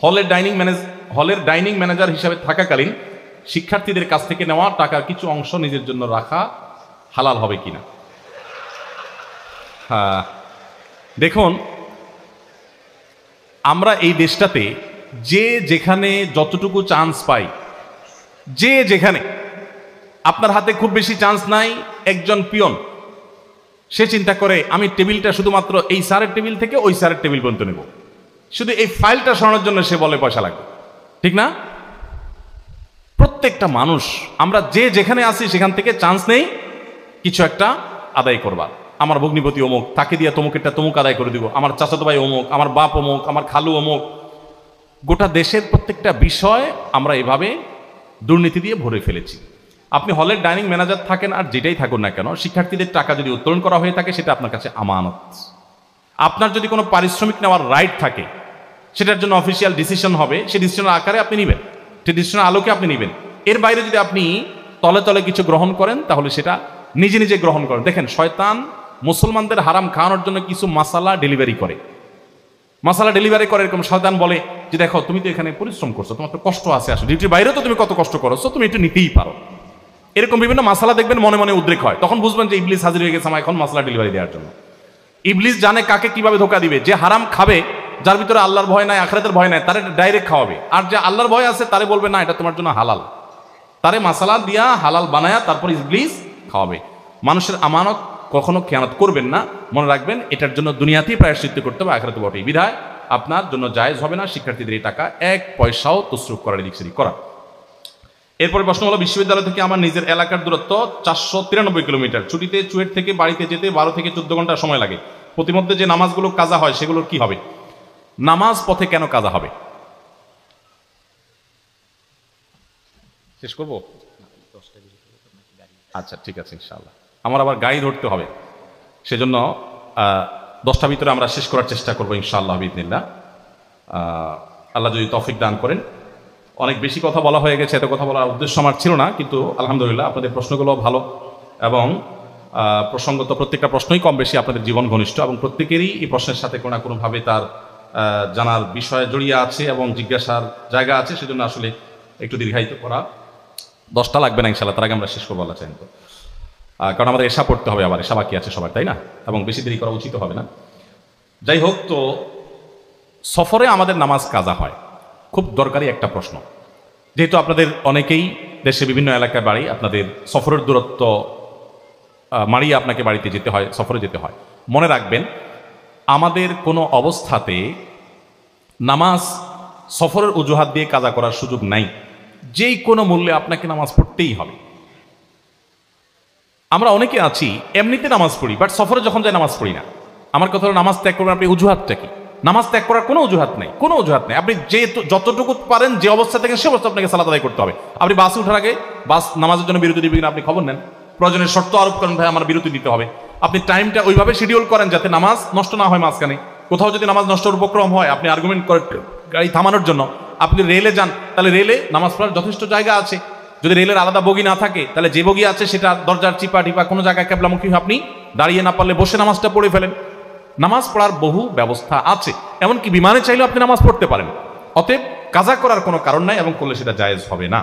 হলের dining manager হিসাবে থাকাকালীন শিক্ষার্থীদের কাছ থেকে নেওয়া টাকার কিছু অংশ নিজের জন্য রাখা হালাল হবে কিনা? হ্যাঁ, দেখুন, আমরা এই দেশটাতে যে যেখানে যতটুকু চান্স পাই, যে যেখানে, আপনার হাতে খুব বেশি চান্স নাই, একজন পিয়ন সে চিন্তা করে আমি টেবিলটা শুধুমাত্র এই স্যারের টেবিল থেকে ওই স্যারের টেবিল পর্যন্ত নেব, শুধু এই ফাইলটা সরানোর জন্য সে বলে পয়সা লাগবে, ঠিক না? প্রত্যেকটা মানুষ আমরা যে যেখানে আসি সেখান থেকে চান্স নেই কিছু একটা আদায় করবার। আমার ভগ্নিপতি অমুক, তাকে দিয়ে তমুকেরটা তমুক আদায় করে দিব, আমার চাচাতো ভাই অমুক, আমার বাপ অমুক, আমার খালু অমুক। গোটা দেশের প্রত্যেকটা বিষয় আমরা এভাবে দুর্নীতি দিয়ে ভরে ফেলেছি। আপনি হলের ডাইনিং ম্যানেজার থাকেন আর যেটাই থাকুন না কেন, শিক্ষার্থীদের টাকা যদি উত্তোলন করা হয়ে থাকে সেটা আপনার কাছে আমানত। আপনার যদি কোনো পারিশ্রমিক নেওয়ার রাইট থাকে, সেটার জন্য অফিসিয়াল ডিসিশন হবে, সেই ডিসিশনের আকারে আপনি নেবেন, সেই ডিসিশনের আলোকে আপনি নেবেন। এর বাইরে যদি আপনি তলে তলে কিছু গ্রহণ করেন তাহলে সেটা নিজে নিজে গ্রহণ করেন। দেখেন, শয়তান মুসলমানদের হারাম খাওয়ানোর জন্য কিছু মাসালা ডেলিভারি করে, এরকম শয়তান বলে যে দেখো তুমি তো এখানে পরিশ্রম করছো, তোমার তো কষ্ট আছে, আসলে ডিউটির বাইরে তো তুমি কত কষ্ট করছো, তুমি এটা নিতেই পারো। এরকম বিভিন্ন মাসালা দেখবেন মনে মনে উদ্রেক হয়, তখন বুঝবেন যে ইবলিস হাজির হয়ে গেছে আমার এখন মাসালা ডেলিভারি দেওয়ার জন্য। ইবলিস জানে কাকে কিভাবে ধোকা দিবে। যে হারাম খাবে, যার ভিতরে আল্লাহর ভয় নাই, আখিরাতের ভয় নাই, তারে ডাইরেক্ট খাওয়াবে। আর যে আল্লাহর ভয় আছে তারে বলবে না এটা তোমার জন্য হালাল, তারে মাসালা দিয়া হালাল বানায়া তারপর ইবলিস খাওয়াবে। মানুষের আমানত কখনো খেয়ানত করবেন না, মনে রাখবেন এটার জন্য দুনিয়াতেই প্রায়শ্চিত্ত করতে হবে, আখিরাতে বটেই। বিধায় আপনার জন্য জায়েজ হবে না শিক্ষার্থীদের এই টাকা এক পয়সাও তসরুফ করার দিক সেদিক করা। এরপরে প্রশ্ন হলো, বিশ্ববিদ্যালয় থেকে আমার নিজের এলাকার দূরত্ব 493 কিলোমিটার, ছুটিতে চুয়েট থেকে বাড়িতে যেতে 12 থেকে 14 ঘন্টা সময় লাগে, প্রতিমধ্যে যে নামাজগুলো কাজা হয় সেগুলোর কি হবে? নামাজ পথে কেন কাজা হবে? শেষ করবো? আচ্ছা ঠিক আছে, ইনশাআল্লাহ। আমার আবার গাড়ি ধরতে হবে, সেজন্য 10টার ভিতরে আমরা শেষ করার চেষ্টা করবো ইনশাআল্লাহ বিইذনিল্লাহ। আল্লাহ যদি তৌফিক দান করেন। অনেক বেশি কথা বলা হয়ে গেছে, এত কথা বলার উদ্দেশ্য আমার ছিল না, কিন্তু আলহামদুলিল্লাহ আপনাদের প্রশ্নগুলো ভালো এবং প্রসঙ্গত প্রত্যেকটা প্রশ্নই কম বেশি আপনাদের জীবন ঘনিষ্ঠ এবং প্রত্যেকেরই এই প্রশ্নের সাথে কোনো না কোনোভাবে তার জানার বিষয় জড়িয়ে আছে এবং জিজ্ঞাসার জায়গা আছে, সেজন্য আসলে একটু দীর্ঘায়িত করা। 10টা লাগবে না ইনশাআল্লাহ, তার আগে আমরা শেষ করবো আল্লাহ চাইলে তো, কারণ আমাদের এশা পড়তে হবে, আবার এশা বাকি আছে সবার, তাই না? এবং বেশি দেরি করা উচিত হবে না। যাই হোক, তো সফরে আমাদের নামাজ কাজা হয়, খুব দরকারি একটা প্রশ্ন। যেহেতু আপনাদের অনেকেই দেশে বিভিন্ন এলাকায় বাড়ি, আপনাদের সফরের দূরত্ব মারিয়ে আপনাকে বাড়িতে যেতে হয়, সফরে যেতে হয়। মনে রাখবেন, আমাদের কোনো অবস্থাতে নামাজ সফরের অজুহাত দিয়ে কাজা করার সুযোগ নাই। যেই কোনো মূল্যে আপনাকে নামাজ পড়তেই হবে। আমরা অনেকে আছি এমনিতে নামাজ পড়ি, বাট সফরে যখন যাই নামাজ পড়ি না। আমার কথা হলো, নামাজ ত্যাগ করবেন আপনি, অজুহাতটা কি? নামাজ ত্যাগ করার কোনো অজুহাত নেই, কোনো অজুহাত নেই। আপনি যতটুকু পারেন, যে অবস্থা থেকে সে অবস্থা আপনাকে সালাত আদায় করতে হবে। আপনি বাসে ওঠার আগে বাস নামাজের জন্য বিরতি দিবেন, আপনি খবর নেন, প্রয়োজনের শর্ত আরোপ করেন, ভাই আমার বিরতি দিতে হবে। আপনি টাইমটা ওইভাবে শিডিউল করেন যাতে নামাজ নষ্ট না হয় মাঝখানে। কোথাও যদি নামাজ নষ্টের উপক্রম হয়, আপনি আর্গুমেন্ট করেন গাড়ি থামানোর জন্য। আপনি রেলে যান, তাহলে রেলে নামাজ পড়ার যথেষ্ট জায়গা আছে। যদি রেলের আলাদা বগি না থাকে, তাহলে যে বগি আছে সেটা দরজার চিপা টিপা কোনো জায়গায় কেবলামুখী আপনি দাঁড়িয়ে না পারলে বসে নামাজটা পড়ে ফেলেন। নামাজ পড়ার বহু ব্যবস্থা আছে, এমনকি বিমানে চাইলেও আপনি নামাজ পড়তে পারেন। অতএব কাজা করার কোনো কারণ নাই এবং করলে সেটা জায়েজ হবে না।